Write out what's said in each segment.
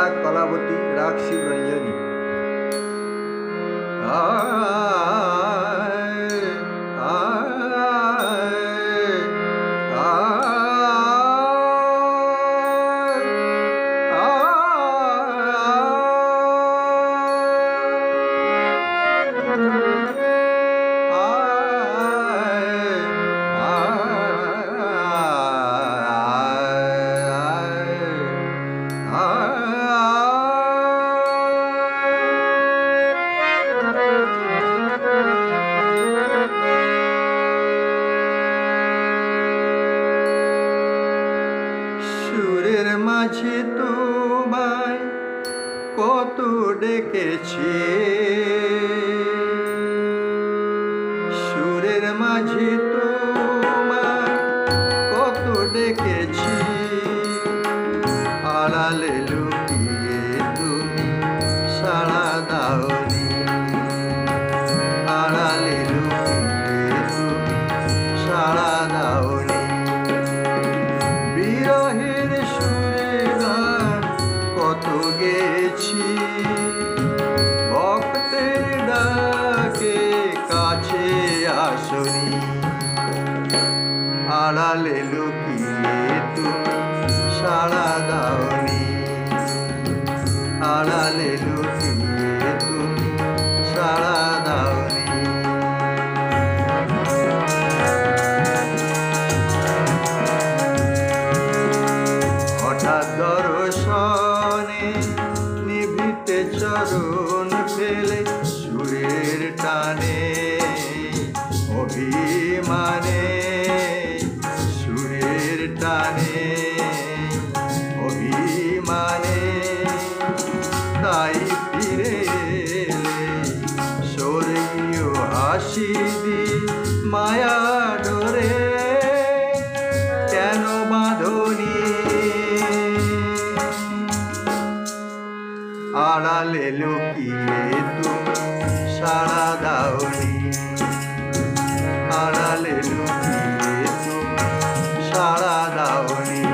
রাগ কলাবতী, রাগ শিবরঞ্জনী। সুরের মাঝে তোমায় কত ডেকেছি, সুরের মাঝে তোমায় কত ডেকেছি, আড়ালে লুকিয়ে তুমি সাড়া দাওনি, আড়ালে লুকিয়ে তুমি সাড়া দাওনি। বিরহের সুরে গান কত গেছি, ভক্তের ডাকে কাছে আসনি, আড়ালে লুকিয়ে তুমি সাড়া দাওনি, আড়ালে লুকিয়ে তুমি সাড়া দাওনি। হঠাৎ দর্শনে নিভৃতে চরণ ফেলে, সুরের টানে অভিমানে, সুরের টানে অভিমানে, তাই ফিরে এলে স্বর্গীয় হাসি দি মায়া ডোরে কেন বাঁধনি, আড়ালে লুকিয়ে তুমি সাড়া দাওনি, আড়ালে লুকিয়ে তুমি সাড়া দাওনি।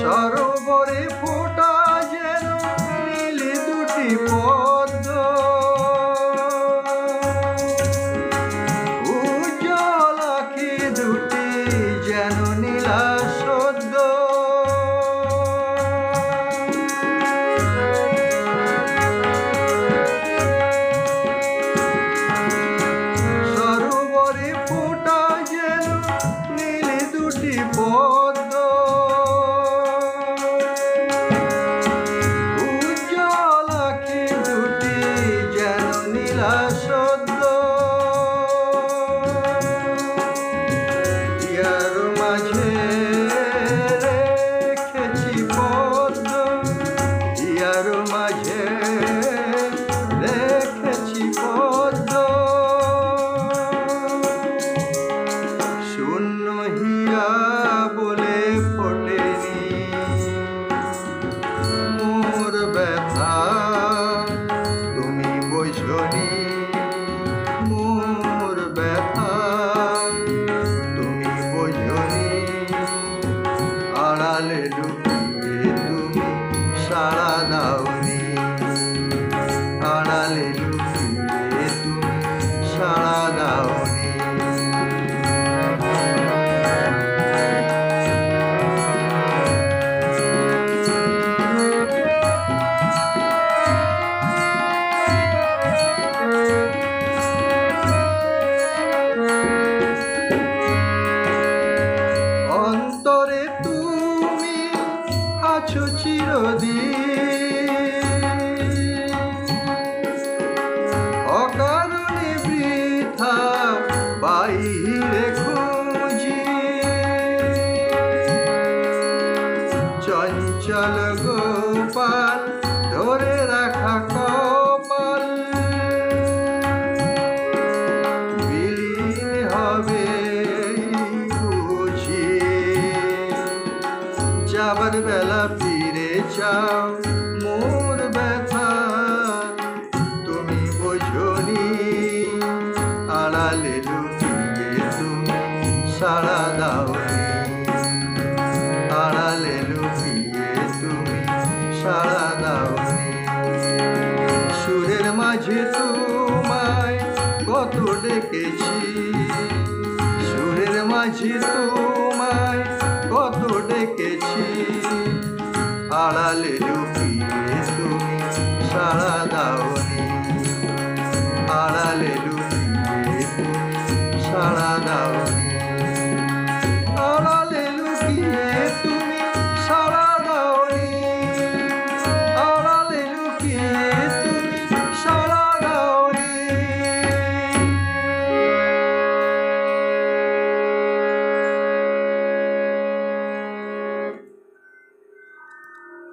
সরোবরে ফোটা যেন নীল দুটি পদ্ম, উজ্জ্বল আঁখি দুটি যেন নীলা সদ্য, সরোবরে ফোটা যেন নীল দুটি পদ্ম, উজ্জ্বল আঁখি দুটি যেন নীলা সদ্য, ইয়ার মাঝে রেখেছি পদ্ম, ইয়ার মাঝে রেখেছি পদ্ম, শূন্য হিয়া বলে ফোটেনি মোর ব্যথা, তুমি বোঝনি মোর ব্যথা, তুমি বোঝনি, আড়ালে লুকিয়ে তুমি সাড়া দাওনি, আড়ালে লুকিয়ে তুমি সাড়া দাওনি। অন্তরে তুমি আছো চিরদিন, অকারণে বৃথা বাহিরে খুঁজি, চঞ্চল গোপাল ধরে রাখা কপাল, বিলীন হবে বুঝি, যাবার বেলা ফিরে নাও মোর ব্যথা, তুমি বোঝনি আড়ালে লুকিয়ে তুমি সাড়া দাওনি, আড়ালে লুকিয়ে তুমি সাড়া দাওনি। সুরের মাঝে তোমায় কত ডেকেছি, সুরের মাঝে তোমায় কত ডেকেছি, আড়ালে লুকিয়ে তুমি সাড়া দাওনি, আড়ালে